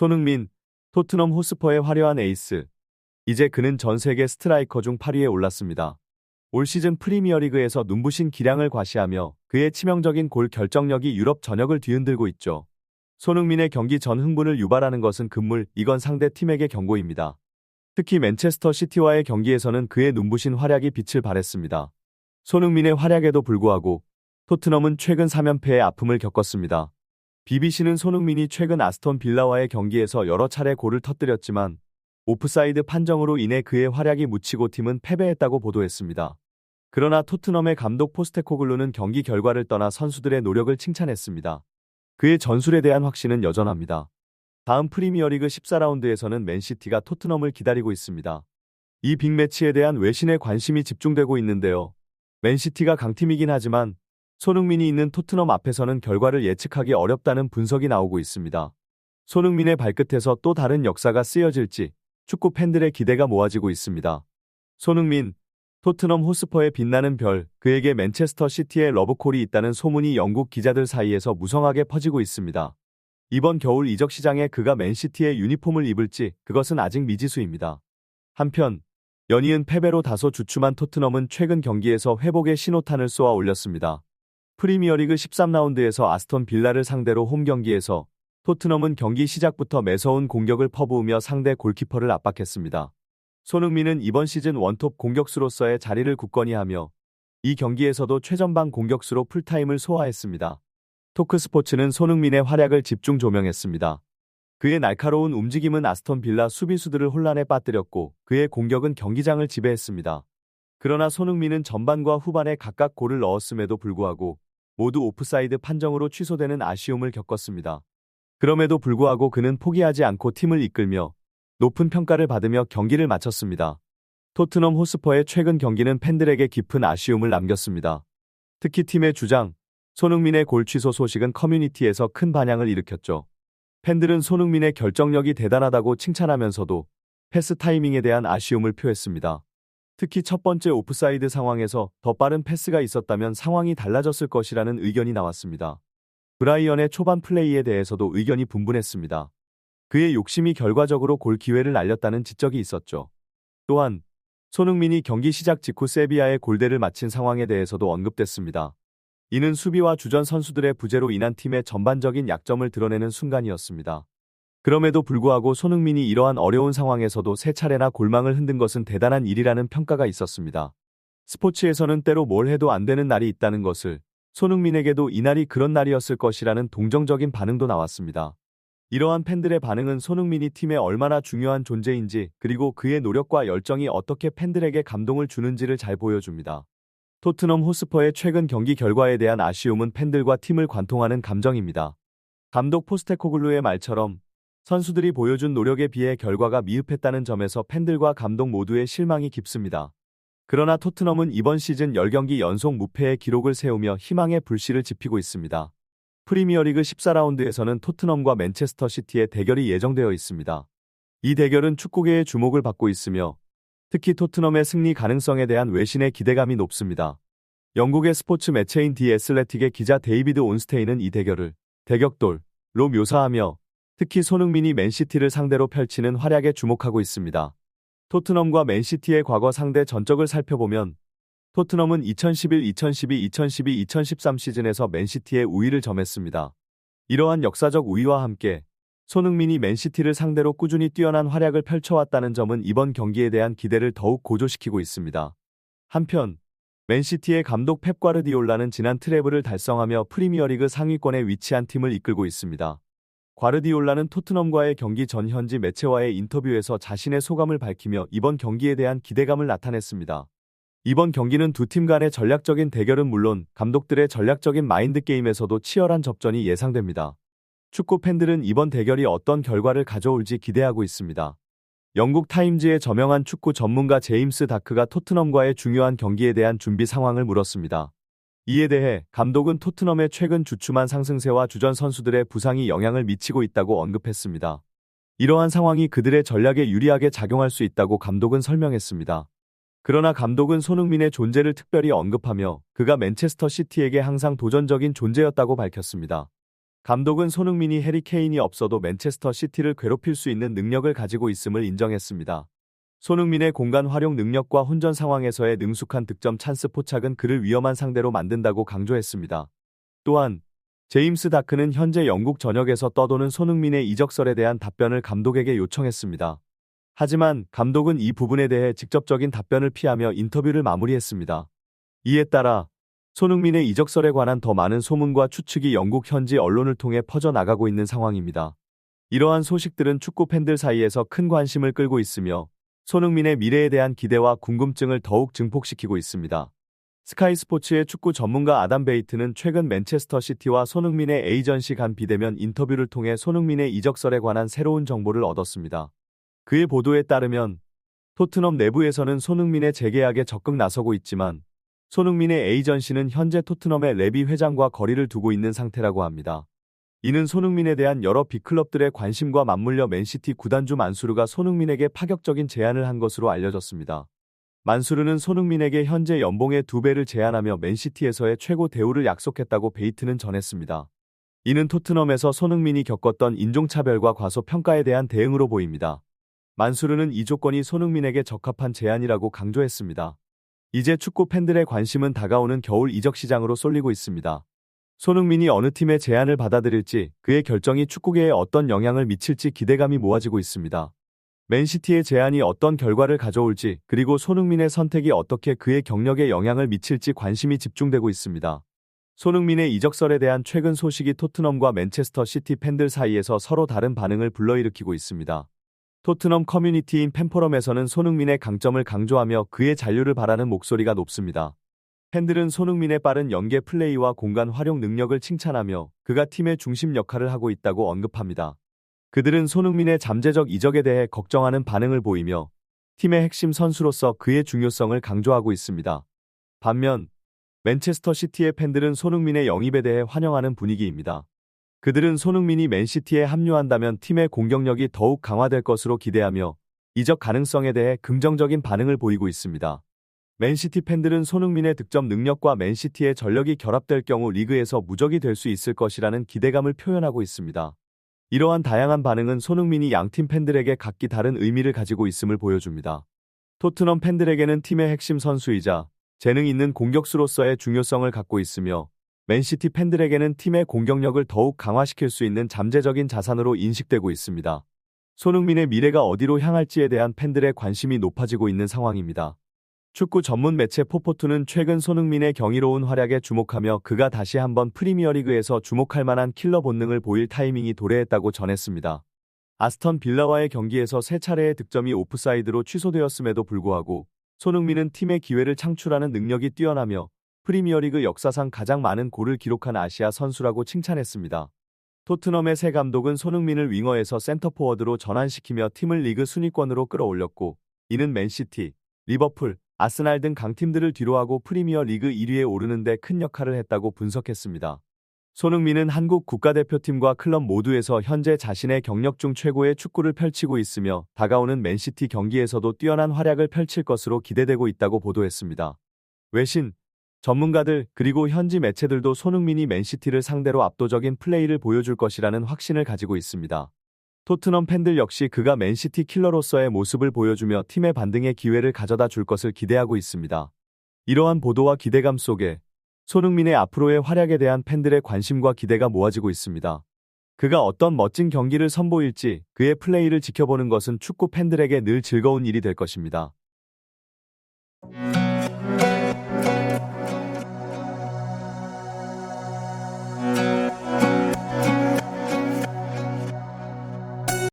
손흥민, 토트넘 호스퍼의 화려한 에이스. 이제 그는 전 세계 스트라이커 중 8위에 올랐습니다. 올 시즌 프리미어리그에서 눈부신 기량을 과시하며 그의 치명적인 골 결정력이 유럽 전역을 뒤흔들고 있죠. 손흥민의 경기 전 흥분을 유발하는 것은 금물, 이건 상대 팀에게 경고입니다. 특히 맨체스터 시티와의 경기에서는 그의 눈부신 활약이 빛을 발했습니다. 손흥민의 활약에도 불구하고 토트넘은 최근 3연패의 아픔을 겪었습니다. BBC는 손흥민이 최근 아스톤 빌라와의 경기에서 여러 차례 골을 터뜨렸지만 오프사이드 판정으로 인해 그의 활약이 묻히고 팀은 패배했다고 보도했습니다. 그러나 토트넘의 감독 포스테코글루는 경기 결과를 떠나 선수들의 노력을 칭찬했습니다. 그의 전술에 대한 확신은 여전합니다. 다음 프리미어리그 14라운드에서는 맨시티가 토트넘을 기다리고 있습니다. 이 빅매치에 대한 외신의 관심이 집중되고 있는데요. 맨시티가 강팀이긴 하지만 손흥민이 있는 토트넘 앞에서는 결과를 예측하기 어렵다는 분석이 나오고 있습니다. 손흥민의 발끝에서 또 다른 역사가 쓰여질지 축구 팬들의 기대가 모아지고 있습니다. 손흥민, 토트넘 호스퍼의 빛나는 별, 그에게 맨체스터 시티의 러브콜이 있다는 소문이 영국 기자들 사이에서 무성하게 퍼지고 있습니다. 이번 겨울 이적 시장에 그가 맨시티의 유니폼을 입을지 그것은 아직 미지수입니다. 한편 연이은 패배로 다소 주춤한 토트넘은 최근 경기에서 회복의 신호탄을 쏘아 올렸습니다. 프리미어리그 13라운드에서 아스톤 빌라를 상대로 홈 경기에서 토트넘은 경기 시작부터 매서운 공격을 퍼부으며 상대 골키퍼를 압박했습니다. 손흥민은 이번 시즌 원톱 공격수로서의 자리를 굳건히 하며 이 경기에서도 최전방 공격수로 풀타임을 소화했습니다. 토크스포츠는 손흥민의 활약을 집중 조명했습니다. 그의 날카로운 움직임은 아스톤 빌라 수비수들을 혼란에 빠뜨렸고 그의 공격은 경기장을 지배했습니다. 그러나 손흥민은 전반과 후반에 각각 골을 넣었음에도 불구하고 모두 오프사이드 판정으로 취소되는 아쉬움을 겪었습니다. 그럼에도 불구하고 그는 포기하지 않고 팀을 이끌며 높은 평가를 받으며 경기를 마쳤습니다. 토트넘 호스퍼의 최근 경기는 팬들에게 깊은 아쉬움을 남겼습니다. 특히 팀의 주장 손흥민의 골 취소 소식은 커뮤니티에서 큰 반향을 일으켰죠. 팬들은 손흥민의 결정력이 대단하다고 칭찬하면서도 패스 타이밍에 대한 아쉬움을 표했습니다. 특히 첫 번째 오프사이드 상황에서 더 빠른 패스가 있었다면 상황이 달라졌을 것이라는 의견이 나왔습니다. 브라이언의 초반 플레이에 대해서도 의견이 분분했습니다. 그의 욕심이 결과적으로 골 기회를 날렸다는 지적이 있었죠. 또한 손흥민이 경기 시작 직후 세비야의 골대를 맞힌 상황에 대해서도 언급됐습니다. 이는 수비와 주전 선수들의 부재로 인한 팀의 전반적인 약점을 드러내는 순간이었습니다. 그럼에도 불구하고 손흥민이 이러한 어려운 상황에서도 3차례나 골망을 흔든 것은 대단한 일이라는 평가가 있었습니다. 스포츠에서는 때로 뭘 해도 안 되는 날이 있다는 것을, 손흥민에게도 이날이 그런 날이었을 것이라는 동정적인 반응도 나왔습니다. 이러한 팬들의 반응은 손흥민이 팀에 얼마나 중요한 존재인지 그리고 그의 노력과 열정이 어떻게 팬들에게 감동을 주는지를 잘 보여줍니다. 토트넘 호스퍼의 최근 경기 결과에 대한 아쉬움은 팬들과 팀을 관통하는 감정입니다. 감독 포스테코글루의 말처럼 선수들이 보여준 노력에 비해 결과가 미흡했다는 점에서 팬들과 감독 모두의 실망이 깊습니다. 그러나 토트넘은 이번 시즌 10경기 연속 무패의 기록을 세우며 희망의 불씨를 지피고 있습니다. 프리미어리그 14라운드에서는 토트넘과 맨체스터 시티의 대결이 예정되어 있습니다. 이 대결은 축구계의 주목을 받고 있으며 특히 토트넘의 승리 가능성에 대한 외신의 기대감이 높습니다. 영국의 스포츠 매체인 디 애슬레틱의 기자 데이비드 온스테인은 이 대결을 대격돌로 묘사하며 특히 손흥민이 맨시티를 상대로 펼치는 활약에 주목하고 있습니다. 토트넘과 맨시티의 과거 상대 전적을 살펴보면 토트넘은 2011, 2012, 2012, 2013 시즌에서 맨시티의 우위를 점했습니다. 이러한 역사적 우위와 함께 손흥민이 맨시티를 상대로 꾸준히 뛰어난 활약을 펼쳐왔다는 점은 이번 경기에 대한 기대를 더욱 고조시키고 있습니다. 한편 맨시티의 감독 펩 과르디올라는 지난 트래블을 달성하며 프리미어리그 상위권에 위치한 팀을 이끌고 있습니다. 과르디올라는 토트넘과의 경기 전 현지 매체와의 인터뷰에서 자신의 소감을 밝히며 이번 경기에 대한 기대감을 나타냈습니다. 이번 경기는 두 팀 간의 전략적인 대결은 물론 감독들의 전략적인 마인드 게임에서도 치열한 접전이 예상됩니다. 축구 팬들은 이번 대결이 어떤 결과를 가져올지 기대하고 있습니다. 영국 타임즈의 저명한 축구 전문가 제임스 다크가 토트넘과의 중요한 경기에 대한 준비 상황을 물었습니다. 이에 대해 감독은 토트넘의 최근 주춤한 상승세와 주전 선수들의 부상이 영향을 미치고 있다고 언급했습니다. 이러한 상황이 그들의 전략에 유리하게 작용할 수 있다고 감독은 설명했습니다. 그러나 감독은 손흥민의 존재를 특별히 언급하며 그가 맨체스터 시티에게 항상 도전적인 존재였다고 밝혔습니다. 감독은 손흥민이 해리 케인이 없어도 맨체스터 시티를 괴롭힐 수 있는 능력을 가지고 있음을 인정했습니다. 손흥민의 공간 활용 능력과 혼전 상황에서의 능숙한 득점 찬스 포착은 그를 위험한 상대로 만든다고 강조했습니다. 또한 제임스 다크는 현재 영국 전역에서 떠도는 손흥민의 이적설에 대한 답변을 감독에게 요청했습니다. 하지만 감독은 이 부분에 대해 직접적인 답변을 피하며 인터뷰를 마무리했습니다. 이에 따라 손흥민의 이적설에 관한 더 많은 소문과 추측이 영국 현지 언론을 통해 퍼져나가고 있는 상황입니다. 이러한 소식들은 축구 팬들 사이에서 큰 관심을 끌고 있으며 손흥민의 미래에 대한 기대와 궁금증을 더욱 증폭시키고 있습니다. 스카이 스포츠의 축구 전문가 아담 베이트는 최근 맨체스터 시티와 손흥민의 에이전시 간 비대면 인터뷰를 통해 손흥민의 이적설에 관한 새로운 정보를 얻었습니다. 그의 보도에 따르면 토트넘 내부에서는 손흥민의 재계약에 적극 나서고 있지만 손흥민의 에이전시는 현재 토트넘의 레비 회장과 거리를 두고 있는 상태라고 합니다. 이는 손흥민에 대한 여러 빅클럽들의 관심과 맞물려 맨시티 구단주 만수르가 손흥민에게 파격적인 제안을 한 것으로 알려졌습니다. 만수르는 손흥민에게 현재 연봉의 2배를 제안하며 맨시티에서의 최고 대우를 약속했다고 베이트는 전했습니다. 이는 토트넘에서 손흥민이 겪었던 인종차별과 과소평가에 대한 대응으로 보입니다. 만수르는 이 조건이 손흥민에게 적합한 제안이라고 강조했습니다. 이제 축구 팬들의 관심은 다가오는 겨울 이적 시장으로 쏠리고 있습니다. 손흥민이 어느 팀의 제안을 받아들일지 그의 결정이 축구계에 어떤 영향을 미칠지 기대감이 모아지고 있습니다. 맨시티의 제안이 어떤 결과를 가져올지 그리고 손흥민의 선택이 어떻게 그의 경력에 영향을 미칠지 관심이 집중되고 있습니다. 손흥민의 이적설에 대한 최근 소식이 토트넘과 맨체스터 시티 팬들 사이에서 서로 다른 반응을 불러일으키고 있습니다. 토트넘 커뮤니티인 팬포럼에서는 손흥민의 강점을 강조하며 그의 잔류를 바라는 목소리가 높습니다. 팬들은 손흥민의 빠른 연계 플레이와 공간 활용 능력을 칭찬하며 그가 팀의 중심 역할을 하고 있다고 언급합니다. 그들은 손흥민의 잠재적 이적에 대해 걱정하는 반응을 보이며 팀의 핵심 선수로서 그의 중요성을 강조하고 있습니다. 반면 맨체스터 시티의 팬들은 손흥민의 영입에 대해 환영하는 분위기입니다. 그들은 손흥민이 맨시티에 합류한다면 팀의 공격력이 더욱 강화될 것으로 기대하며 이적 가능성에 대해 긍정적인 반응을 보이고 있습니다. 맨시티 팬들은 손흥민의 득점 능력과 맨시티의 전력이 결합될 경우 리그에서 무적이 될 수 있을 것이라는 기대감을 표현하고 있습니다. 이러한 다양한 반응은 손흥민이 양팀 팬들에게 각기 다른 의미를 가지고 있음을 보여줍니다. 토트넘 팬들에게는 팀의 핵심 선수이자 재능 있는 공격수로서의 중요성을 갖고 있으며 맨시티 팬들에게는 팀의 공격력을 더욱 강화시킬 수 있는 잠재적인 자산으로 인식되고 있습니다. 손흥민의 미래가 어디로 향할지에 대한 팬들의 관심이 높아지고 있는 상황입니다. 축구 전문 매체 포포투는 최근 손흥민의 경이로운 활약에 주목하며 그가 다시 한번 프리미어리그에서 주목할 만한 킬러 본능을 보일 타이밍이 도래했다고 전했습니다. 아스턴 빌라와의 경기에서 3차례의 득점이 오프사이드로 취소되었음에도 불구하고 손흥민은 팀의 기회를 창출하는 능력이 뛰어나며 프리미어리그 역사상 가장 많은 골을 기록한 아시아 선수라고 칭찬했습니다. 토트넘의 새 감독은 손흥민을 윙어에서 센터포워드로 전환시키며 팀을 리그 순위권으로 끌어올렸고 이는 맨시티, 리버풀, 아스날 등 강팀들을 뒤로하고 프리미어 리그 1위에 오르는 데 큰 역할을 했다고 분석했습니다. 손흥민은 한국 국가대표팀과 클럽 모두에서 현재 자신의 경력 중 최고의 축구를 펼치고 있으며 다가오는 맨시티 경기에서도 뛰어난 활약을 펼칠 것으로 기대되고 있다고 보도했습니다. 외신, 전문가들 그리고 현지 매체들도 손흥민이 맨시티를 상대로 압도적인 플레이를 보여줄 것이라는 확신을 가지고 있습니다. 토트넘 팬들 역시 그가 맨시티 킬러로서의 모습을 보여주며 팀의 반등의 기회를 가져다 줄 것을 기대하고 있습니다. 이러한 보도와 기대감 속에 손흥민의 앞으로의 활약에 대한 팬들의 관심과 기대가 모아지고 있습니다. 그가 어떤 멋진 경기를 선보일지 그의 플레이를 지켜보는 것은 축구 팬들에게 늘 즐거운 일이 될 것입니다.